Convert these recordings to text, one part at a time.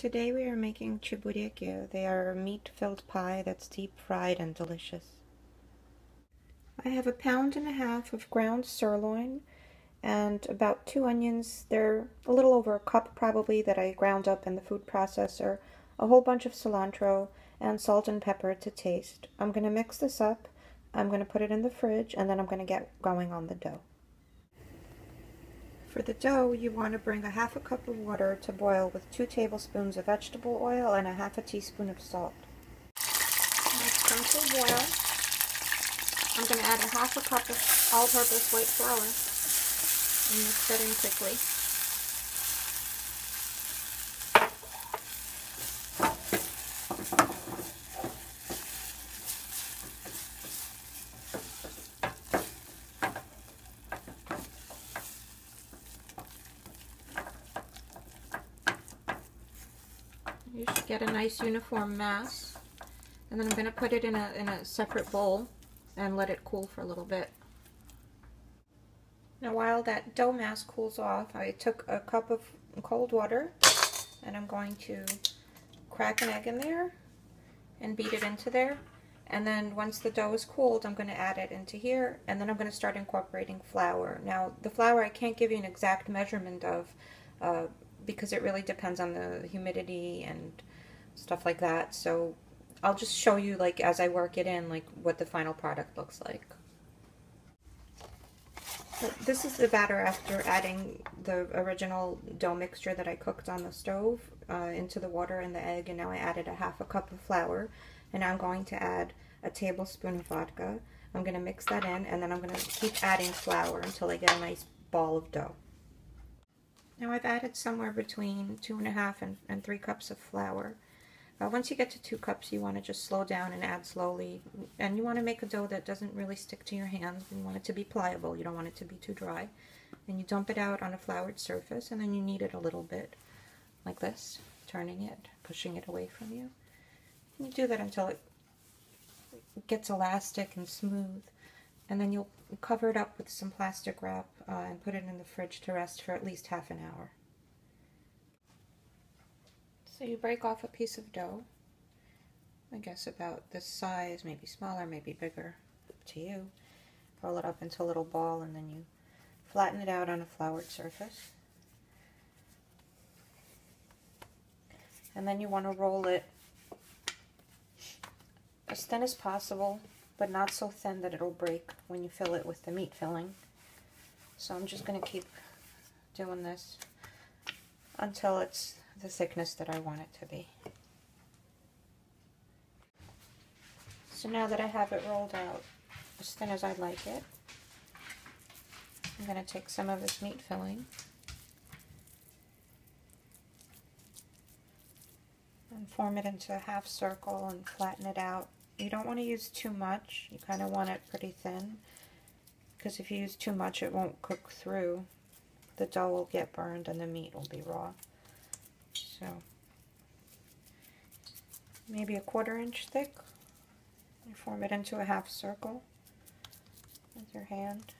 Today we are making chebureki. They are a meat-filled pie that's deep fried and delicious. I have 1.5 pounds of ground sirloin and about 2 onions. They're a little over a cup probably that I ground up in the food processor, a whole bunch of cilantro, and salt and pepper to taste. I'm going to mix this up. I'm going to put it in the fridge and then I'm going to get going on the dough. For the dough, you want to bring 1/2 cup of water to boil with 2 tablespoons of vegetable oil and 1/2 teaspoon of salt. Now it's come to boil. I'm going to add 1/2 cup of all-purpose white flour and mix that in quickly. You should get a nice uniform mass, and then I'm going to put it in a separate bowl and let it cool for a little bit. Now while that dough mass cools off, I took a cup of cold water and I'm going to crack an egg in there and beat it into there. And then once the dough is cooled, I'm going to add it into here, and then I'm going to start incorporating flour. Now the flour I can't give you an exact measurement of because it really depends on the humidity and stuff like that. So I'll just show you, like, as I work it in, like what the final product looks like. So this is the batter after adding the original dough mixture that I cooked on the stove into the water and the egg, and now I added 1/2 cup of flour, and now I'm going to add a tablespoon of vodka. I'm going to mix that in, and then I'm going to keep adding flour until I get a nice ball of dough. Now I've added somewhere between 2.5 and 3 cups of flour. Once you get to 2 cups, you want to just slow down and add slowly. And you want to make a dough that doesn't really stick to your hands. You want it to be pliable. You don't want it to be too dry. And you dump it out on a floured surface, and then you knead it a little bit, like this, turning it, pushing it away from you. And you do that until it gets elastic and smooth. And then you'll cover it up with some plastic wrap and put it in the fridge to rest for at least ½ hour. So you break off a piece of dough, I guess about this size, maybe smaller, maybe bigger, up to you. Roll it up into a little ball, and then you flatten it out on a floured surface. And then you want to roll it as thin as possible, but not so thin that it'll break when you fill it with the meat filling. So I'm just going to keep doing this until it's the thickness that I want it to be. So now that I have it rolled out as thin as I'd like it, I'm going to take some of this meat filling and form it into a half circle and flatten it out. You don't want to use too much. You kind of want it pretty thin, because if you use too much, it won't cook through. The dough will get burned and the meat will be raw. So maybe 1/4 inch thick. You form it into a half circle with your hand,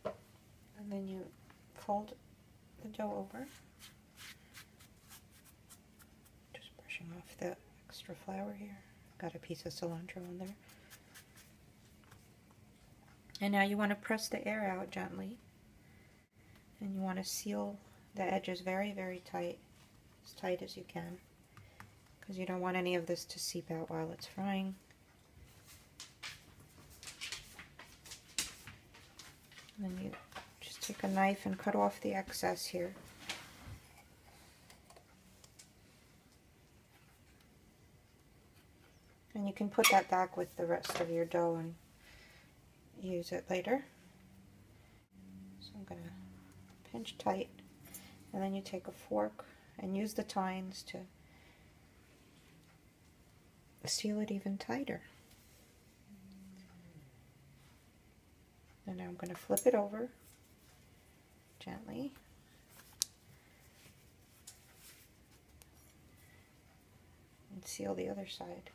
and then you fold the dough over, just brushing off the extra flour here. Got a piece of cilantro in there. And now you want to press the air out gently, and you want to seal the edges very, very tight as you can, because you don't want any of this to seep out while it's frying. And then you just take a knife and cut off the excess here. And you can put that back with the rest of your dough and use it later. So I'm going to pinch tight, and then you take a fork and use the tines to seal it even tighter. And now I'm going to flip it over gently. And seal the other side.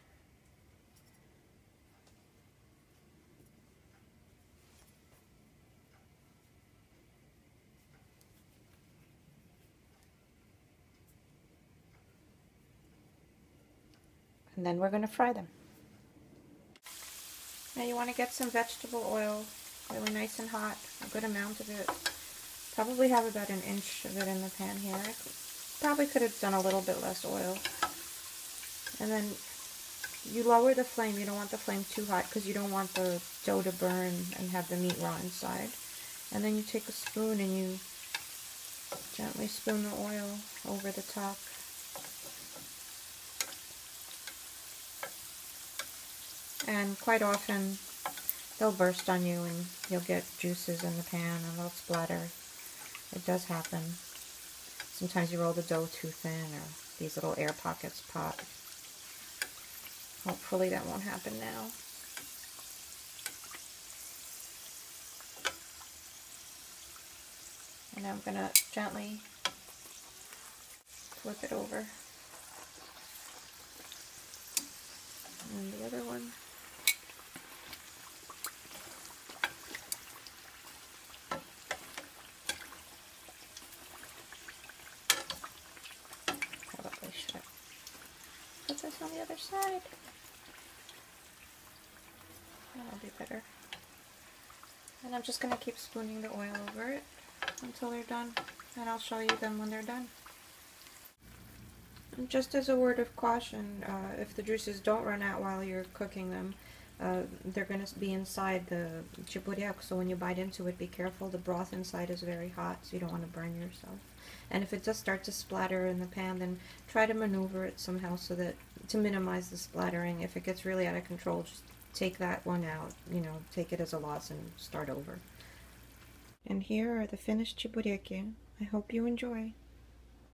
And then we're going to fry them. Now you want to get some vegetable oil, really nice and hot, a good amount of it. Probably have about an inch of it in the pan here. I probably could have done a little bit less oil. And then you lower the flame. You don't want the flame too hot because you don't want the dough to burn and have the meat raw inside. And then you take a spoon and you gently spoon the oil over the top. And quite often they'll burst on you and you'll get juices in the pan and they'll splatter. It does happen. Sometimes you roll the dough too thin or these little air pockets pop. Hopefully that won't happen now. And I'm going to gently flip it over. And the other one. Probably should put this on the other side. That'll be better. And I'm just going to keep spooning the oil over it until they're done, and I'll show you them when they're done. And just as a word of caution, if the juices don't run out while you're cooking them, they're going to be inside the cheburek, so when you bite into it, be careful. The broth inside is very hot, so you don't want to burn yourself. And if it does start to splatter in the pan, then try to maneuver it somehow so that to minimize the splattering. If it gets really out of control, just take that one out, take it as a loss and start over. And here are the finished chebureki. I hope you enjoy.